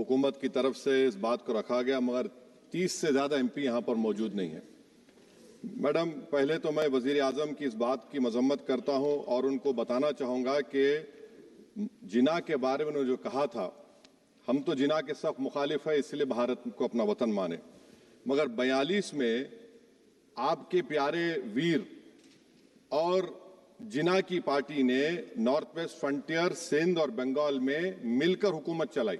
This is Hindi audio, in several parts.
हुकूमत की तरफ से इस बात को रखा गया, मगर 30 से ज़्यादा MP यहाँ पर मौजूद नहीं है। मैडम, पहले तो मैं वज़ीर आज़म की इस बात की मजम्मत करता हूँ और उनको बताना चाहूँगा कि जिना के बारे में उन्होंने जो कहा था, हम तो जिना के सख्त मुखालिफ है, इसलिए भारत को अपना वतन माने, मगर 42 में आपके प्यारे वीर और जिना की पार्टी ने नॉर्थ वेस्ट फ्रंटियर, सिंध और बंगाल में मिलकर हुकूमत चलाई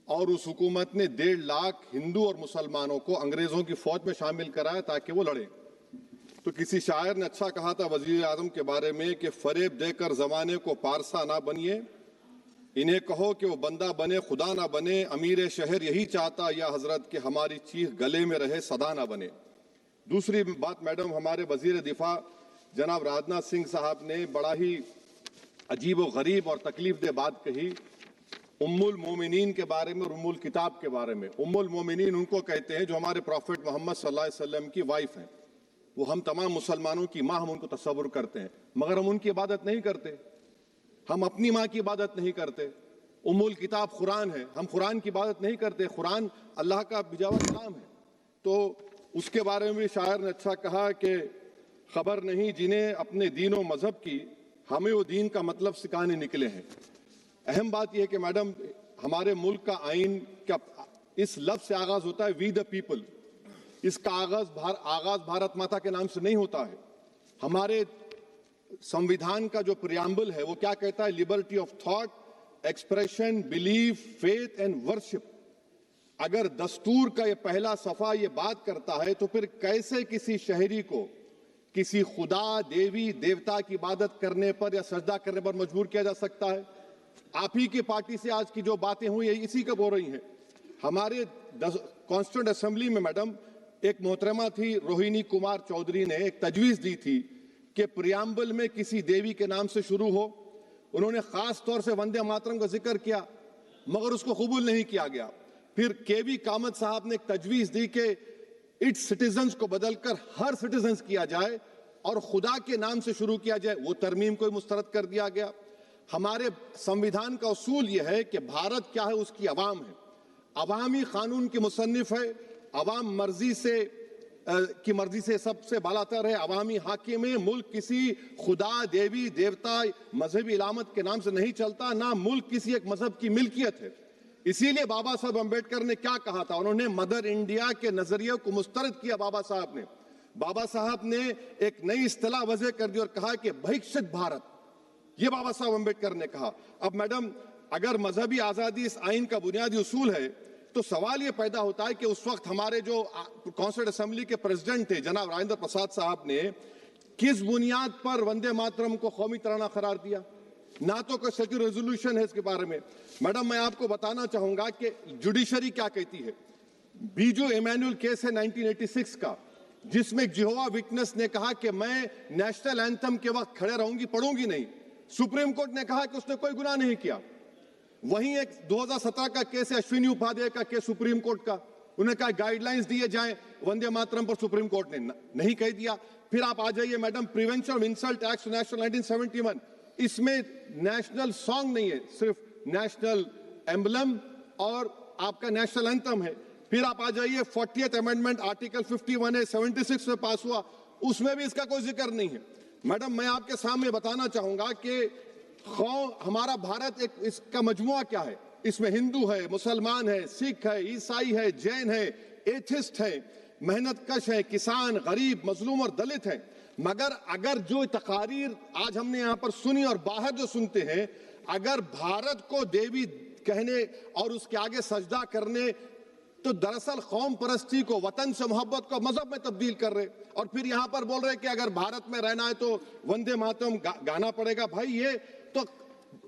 और उस हुकूमत ने 1.5 लाख हिंदू और मुसलमानों को अंग्रेजों की फौज में शामिल कराया ताकि वो लड़े। तो किसी शायर ने अच्छा कहा था वजीर आजम के बारे में कि फरेब देकर जमाने को पारसा ना बनिए, इन्हें कहो कि वो बंदा बने खुदा ना बने, अमीर शहर यही चाहता या हजरत कि हमारी चीख गले में रहे सदा ना बने। दूसरी बात मैडम, हमारे वजीर दिफा जनाब राजनाथ सिंह साहब ने बड़ा ही अजीब व गरीब और तकलीफ दे बात कही उम्मुल मोमिनीन के बारे में और उम्मुल किताब के बारे में। उम्मुल मोमिनीन उनको कहते हैं जो हमारे प्रॉफिट मोहम्मद सल्लल्लाहु अलैहि वसल्लम की वाइफ हैं, वो हम तमाम मुसलमानों की माँ, हम उनको तस्वुर करते हैं, मगर हम उनकी इबादत नहीं करते, हम अपनी माँ की इबादत नहीं करते। उम्मुल किताब कुरान है, हम कुरान की इबादत नहीं करते, कुरान अल्लाह का भिजा हुआ कलाम है। तो उसके बारे में शायर ने अच्छा कहा कि खबर नहीं जिन्हें अपने दीन और मजहब की, हमें वो दीन का मतलब सिखाने निकले हैं। अहम बात यह है कि मैडम, हमारे मुल्क का आइन क्या इस लफ्ज से आगाज होता है, वी द पीपल। इसका आगाज भारत माता के नाम से नहीं होता है। हमारे संविधान का जो प्रियम्बल है वो क्या कहता है? Liberty of thought, expression, belief, faith and worship. अगर दस्तूर का ये पहला सफा ये बात करता है तो फिर कैसे किसी शहरी को किसी खुदा, देवी, देवता की इबादत करने पर या सजदा करने पर मजबूर किया जा सकता है? आप ही की पार्टी से आज की जो बातें हुई है इसी का बोल रही हैं। हमारे कॉन्स्टिट्यूंट असेंबली में मैडम एक मोहतरमा थी रोहिणी कुमार चौधरी ने एक तजवीज दी थी कि प्रियम्बल में किसी देवी के नाम से शुरू हो। उन्होंने खास तौर से वंदे मातरम का जिक्र किया, मगर उसको कबूल नहीं किया गया। फिर केवी कामत साहब ने एक तजवीज दी कि इट्स सिटीजन्स को बदलकर हर सिटीजन्स किया जाए और खुदा के नाम से शुरू किया जाए, वो तरमीम को मुस्तरद कर दिया गया। हमारे संविधान का उसूल यह है कि भारत क्या है, उसकी अवाम है, अवामी कानून की मुसन्निफ है, अवाम की मर्जी से सबसे बालातर है, अवामी हाकिम है। मुल्क किसी खुदा, देवी, देवता, मजहबी इलामत के नाम से नहीं चलता, ना मुल्क किसी एक मजहब की मिल्कियत है। इसीलिए बाबा साहब अम्बेडकर ने क्या कहा था? उन्होंने मदर इंडिया के नजरिए को मुस्तरद किया। बाबा साहब ने एक नई इस्तिलाह वजह कर दी और कहा कि भैक्षित भारत, ये बाबा साहब अम्बेडकर ने कहा। अब मैडम, अगर मजहबी आजादी इस आइन का बुनियादी उसूल है तो सवाल ये पैदा होता है कि उस वक्त हमारे जो कॉन्स्टिट्यूंट असेंबली के प्रेसिडेंट थे जनाब राजेंद्र प्रसाद साहब ने किस बुनियाद पर वंदे मातरम को कौमी तराना करार दिया? ना तो कोई सेक्युलर रेजोल्यूशन है इसके बारे में। मैडम, मैं आपको बताना चाहूंगा कि जुडिशरी क्या कहती है। बीजू इमैनुअल केस है 1986 का, जिसमें जिहोवा विटनेस ने कहा कि मैं नेशनल एंथम के वक्त खड़े रहूंगी, पढ़ूंगी नहीं। सुप्रीम कोर्ट ने कहा कि उसने कोई गुनाह नहीं किया। वहीं एक 2017 का केस है अश्विनी उपाध्याय का केस सुप्रीम कोर्ट का, उन्हें कहा गाइडलाइंस दिए जाएं वंदे मातरम पर, सुप्रीम कोर्ट ने नहीं कह दिया। फिर आप आ जाइए madam, prevention of insult act national 1971, इसमें नेशनल सॉन्ग नहीं है, सिर्फ नेशनल एम्बलम और आपका नेशनल एंथम है। फिर आप आ जाइए 40th अमेंडमेंट आर्टिकल 51 है, 76 में पास हुआ, उसमें भी इसका कोई जिक्र नहीं है। मैडम, मैं आपके सामने बताना चाहूंगा कि हमारा भारत एक इसका मजमुआ क्या है, इसमें हिंदू है, मुसलमान है, सिख है, ईसाई है, जैन है, एथिस्ट है, मेहनतकश है, किसान, गरीब, मजलूम और दलित है। मगर अगर जो तकारीर आज हमने यहाँ पर सुनी और बाहर जो सुनते हैं, अगर भारत को देवी कहने और उसके आगे सजदा करने, तो दरअसल कौम परस्ती को, वतन से मोहब्बत को मजहब में तब्दील कर रहे, और फिर यहाँ पर बोल रहे कि अगर भारत में रहना है तो वंदे मातरम गाना पड़ेगा। भाई, ये तो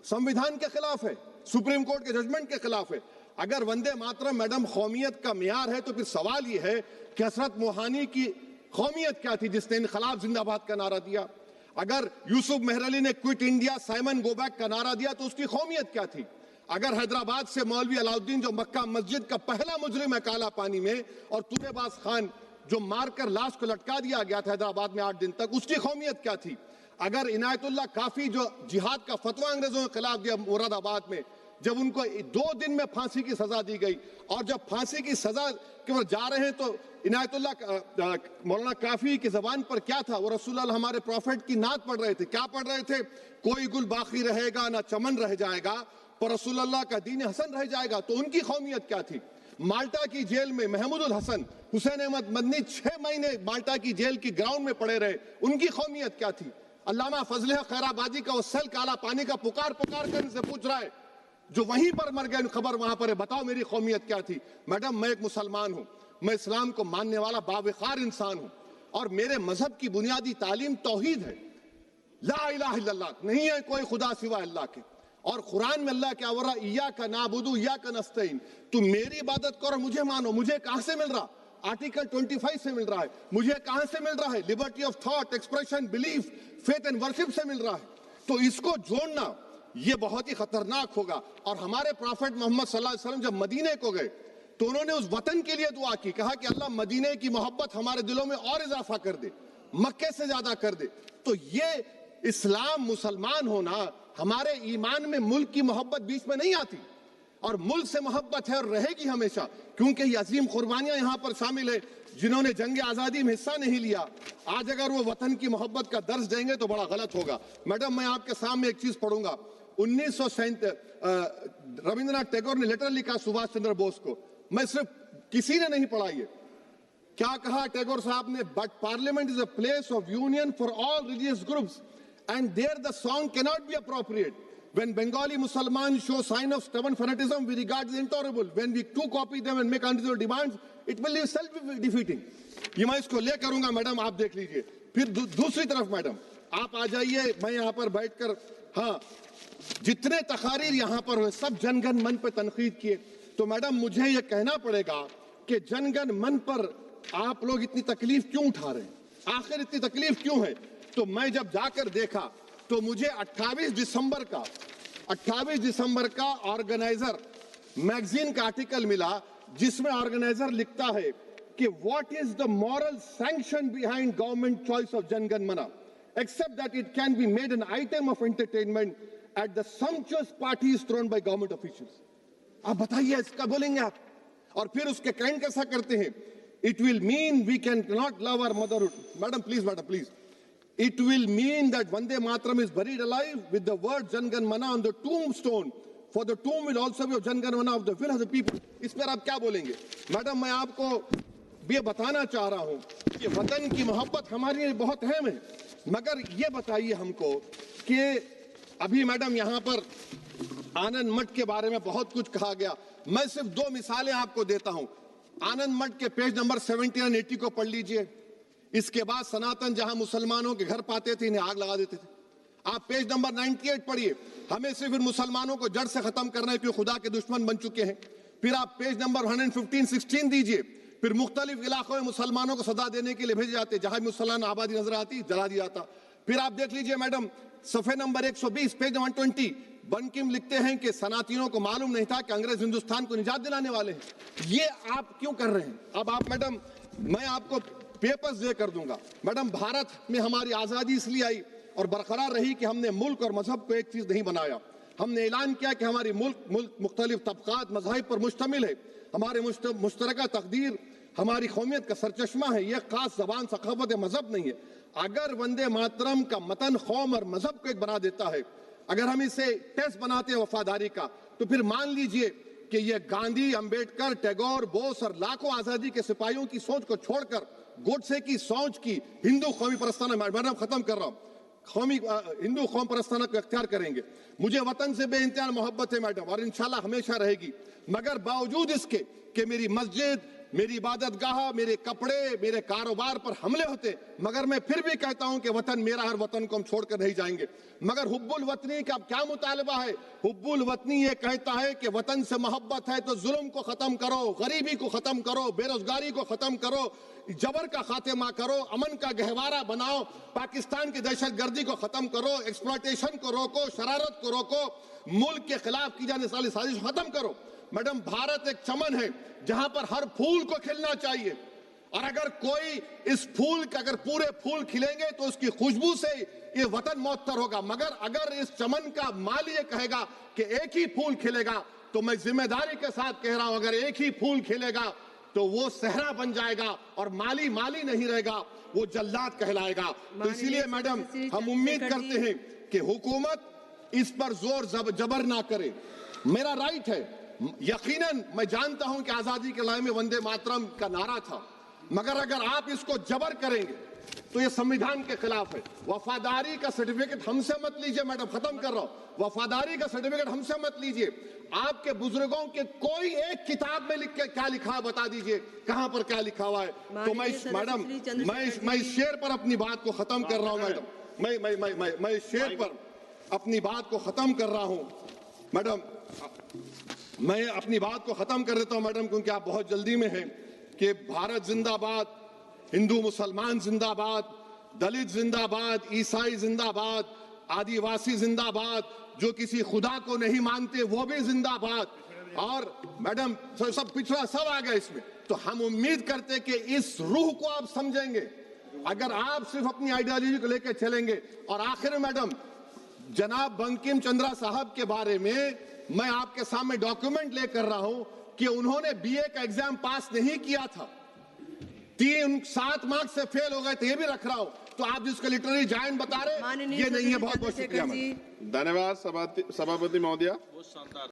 संविधान के खिलाफ है, सुप्रीम कोर्ट के जजमेंट के खिलाफ है। अगर वंदे मातरम मैडम कौमियत का मियार है तो फिर सवाल ये है कि हसरत मोहानी की कौमियत क्या थी जिसने इनकलाब जिंदाबाद का नारा दिया? अगर यूसुफ मेहरली ने quit India, Simon go back का नारा दिया तो उसकी कौमियत क्या थी? अगर हैदराबाद से मौलवी अलाउद्दीन जो मक्का मस्जिद का पहला मुजरिम है काला पानी में, और तुरेबाज खान जो मारकर लाश को लटका दिया गया था हैदराबाद में 8 दिन तक, उसकी कौमियत क्या थी? अगर इनायतुल्लाह काफी जो जिहाद का फतवा अंग्रेजों के खिलाफ दिया मुरादाबाद में, जब उनको 2 दिन में फांसी की सजा दी गई, और जब फांसी की सजा के वो जा रहे हैं तो इनायतुल्लाह मौलाना काफी की जबान पर क्या था? वो रसूलुल्लाह हमारे प्रॉफिट की नात पढ़ रहे थे। क्या पढ़ रहे थे? कोई गुल बाकी रहेगा ना चमन रह जाएगा, पर रसूलुल्लाह का दीन हसन रह जाएगा। तो उनकी कौमियत क्या थी? माल्टा की जेल में महमूदुल हसन, हुसैन अहमद मदनी 6 महीने माल्टा की जेल की ग्राउंड में पड़े रहे, उनकी कौमियत क्या थी? अल्लामा फजल खैराबादी का वो सेल काला पानी का पुकार पुकार कर इनसे पूछ रहा है, जो वहीं पर मर गए, खबर वहां पर है, बताओ मेरी कौमियत क्या थी? मैडम, मैं एक मुसलमान हूं, मैं इस्लाम को मानने वाला बावकार इंसान हूं, और मेरे मजहब की बुनियादी तालीम तौहीद है। ला इलाहा इल्लल्लाह, नहीं है कोई खुदा सिवा अल्लाह के। और कुरान में अल्लाह क्या बोल रहा? इय्याका नअबुदु इय्याका नस्तईन, तुम मेरी इबादत करो, मुझे मानो। मुझे कहां से मिल रहा? आर्टिकल 25 से मिल रहा है। मुझे कहां से मिल रहा है? Liberty of thought, expression, belief, faith and worship से मिल रहा है। तो इसको जोड़ना ये बहुत ही खतरनाक होगा। और हमारे प्रॉफेट मोहम्मद सल्लल्लाहु अलैहि वसल्लम जब मदीने को गए तो उन्होंने उस वतन के लिए दुआ की, कहा कि अल्लाह मदीने की मोहब्बत हमारे दिलों में और इजाफा कर दे, मक्के से ज्यादा कर दे। तो ये इस्लाम, मुसलमान होना, हमारे ईमान में मुल्क की मोहब्बत बीच में नहीं आती, और मुल्क से मोहब्बत है और रहेगी हमेशा, क्योंकि ये अजीम कुर्बानियां यहां पर शामिल है जिन्होंने जंग आजादी में हिस्सा नहीं लिया। आज अगर वो वतन की मोहब्बत का दर्ज देंगे तो बड़ा गलत होगा। मैडम, मैं आपके सामने एक चीज पढ़ूंगा। 1937 रविंद्रनाथ टैगोर ने लेटर लिखा सुभाष चंद्र बोस को। मैं सिर्फ, किसी ने नहीं पढ़ा ये। क्या कहा टैगोर साहब ने? But parliament is a place of union for all religious groups and there the song cannot be appropriate. When Bengali Muslims show sign of stubborn fanatism, we regard it intolerable. When we too copy them and make unreasonable demands, it will be self-defeating. ये मैं इसको ले करूंगा मैडम, आप देख लीजिए। फिर दूसरी तरफ मैडम आप आ जाइए, मैं यहाँ पर बैठकर, हाँ, जितने तकारीर यहाँ पर हुए सब जनगण मन पर तनकीद किए। तो मैडम मुझे ये कहना पड़ेगा कि जनगण मन पर आप लोग इतनी तकलीफ क्यों उठा रहे हैं? आखिर इतनी तकलीफ क्यों है? तो मैं जब जाकर देखा तो मुझे 28 दिसंबर का ऑर्गेनाइजर मैगजीन का आर्टिकल मिला, जिसमें ऑर्गेनाइजर लिखता है कि what is the moral sanction behind government choice of Janagana Mana, except that it can be made an item of entertainment at the sumptuous parties thrown by government officials. आप बताइए, इसका बोलेंगे आप? और फिर उसके काइंड कैसा करते हैं? It will mean we can not love our motherhood. Madam please, it will mean that Vande Mataram is buried alive with the word Jangan Mana on the tombstone, for the tomb will also be of Jangan Mana of the will of the people. इस पर आप क्या बोलेंगे? मैडम, मैं आपको ये बताना चाह रहा हूं कि वतन की मोहब्बत हमारे लिए बहुत अहम है, मगर ये बताइए हमको कि अभी मैडम यहाँ पर आनंद मठ के बारे में बहुत कुछ कहा गया। मैं सिर्फ 2 मिसालें आपको देता हूं। आनंद मठ के पेज नंबर 70 और 80 को पढ़ लीजिए। इसके बाद सनातन जहां मुसलमानों के घर पाते थे, इन्हें आग लगा देते थे। आप पेज नंबर 98 पढ़िए। हमें सिर्फ इन मुसलमानों को जड़ से खत्म करना है क्योंकि खुदा के दुश्मन बन चुके हैं। फिर आप पेज नंबर 115-16 दीजिए। फिर मुख्तलिफ इलाकों में मुसलमानों को सदा देने के लिए भेजे जाते, जहां मुसलमान आबादी नजर आती जला दिया जाता। फिर आप देख लीजिए मैडम, सफे नंबर 120 पेज 120, बंकिम लिखते हैं कि सनातियों को मालूम नहीं था कि अंग्रेज हिंदुस्तान को निजात दिलाने वाले हैं। ये आप क्यों कर रहे हैं? अब आप मैडम, मैं आपको पेपर्स दे कर दूंगा। मैडम, भारत में हमारी आजादी इसलिए आई और बरकरार रही कि हमने मुल्क और मजहब को एक चीज नहीं बनाया। हमने ऐलान किया कि हमारी मुल्क मुख्तलिफ तबकात मज़ाहिब पर मुश्तमिल है। हमारे मुश्तरका तकदीर हमारी कौमियत का सरचश्मा है। यह खास जबान, सखावत, मजहब नहीं है। अगर वंदे मातरम का मतन कौम और मजहब को एक बना देता है, अगर हम इसे टेस्ट बनाते हैं वफादारी का, तो फिर मान लीजिए कि यह गांधी, अंबेडकर, टैगोर, बोस और लाखों आजादी के सिपाहियों की सोच को छोड़कर गोडसे की सोच की हिंदू कौमी परस्ताना, मैडम खत्म कर रहा हूं, कौमी हिंदू कौम परस्ताना को अख्तियार करेंगे। मुझे वतन से बेइंतहा मोहब्बत है मैडम, और इंशाल्लाह हमेशा रहेगी। मगर बावजूद इसके कि मेरी मस्जिद, मेरी इबादत गाह, मेरे कपड़े, मेरे कारोबार पर हमले होते, मगर मैं फिर भी कहता हूं कि वतन मेरा, हर वतन को हम छोड़कर नहीं जाएंगे। मगर हुब्बुल वतनी का क्या मुतालबा है? हुब्बुल वतनी ये कहता है कि वतन से मोहब्बत है तो जुल्म को खत्म करो, गरीबी को खत्म करो, बेरोजगारी को खत्म करो, जबर का खात्मा करो, अमन का गहवारा बनाओ, पाकिस्तान की दहशतगर्दी को खत्म करो, एक्सप्लॉयटेशन को रोको, शरारत को रोको, मुल्क के खिलाफ की जाने वाली साजिश खत्म करो। मैडम, भारत एक चमन है जहां पर हर फूल को खिलना चाहिए। और अगर कोई इस फूल के अगर पूरे फूल खिलेंगे तो उसकी खुशबू से ये वतन मौतर होगा, मगर अगर इस चमन का माली ये कहेगा कि एक ही फूल खिलेगा, तो मैं जिम्मेदारी के साथ कह रहा हूं, अगर एक ही फूल खिलेगा तो वो सहरा बन जाएगा और माली माली नहीं रहेगा, वो जल्लाद कहलाएगा। तो इसीलिए मैडम हम उम्मीद करते हैं कि हुकूमत इस पर जोर जबर ना करे। मेरा राइट है, यकीनन मैं जानता हूं कि आजादी के लड़ाई में वंदे मातरम का नारा था, मगर अगर आप इसको जबर करेंगे तो ये संविधान के खिलाफ है। वफादारी का सर्टिफिकेट हमसे मत लीजिए मैडम, खत्म कर रहा हूं। वफादारी का सर्टिफिकेट हमसे मत लीजिए। आपके बुजुर्गों के कोई एक किताब में लिख के क्या लिखा है बता दीजिए, कहां पर क्या लिखा हुआ है। तो मैं इस शेर पर अपनी बात को खत्म कर रहा हूं मैडम, मैं इस शेर पर अपनी बात को खत्म कर रहा हूं मैडम, मैं अपनी बात को खत्म कर देता हूं मैडम, क्योंकि आप बहुत जल्दी में हैं। कि भारत जिंदाबाद, हिंदू मुसलमान जिंदाबाद, दलित जिंदाबाद, ईसाई जिंदाबाद, आदिवासी जिंदाबाद, जो किसी खुदा को नहीं मानते वो भी जिंदाबाद, और मैडम सब पिछड़ा सब आ गया इसमें। तो हम उम्मीद करते कि इस रूह को आप समझेंगे अगर आप सिर्फ अपनी आइडियोलॉजी को लेकर चलेंगे। और आखिर में मैडम, जनाब बंकिम चंद्रा साहब के बारे में मैं आपके सामने डॉक्यूमेंट लेकर रहा हूं कि उन्होंने बीए का एग्जाम पास नहीं किया था, 7 मार्क्स से फेल हो गए थे, ये भी रख रहा हूं। तो आप जिसको लिटरेरी जायंट बता रहे ये नहीं है। बहुत बहुत शुक्रिया। धन्यवाद सभापति महोदया।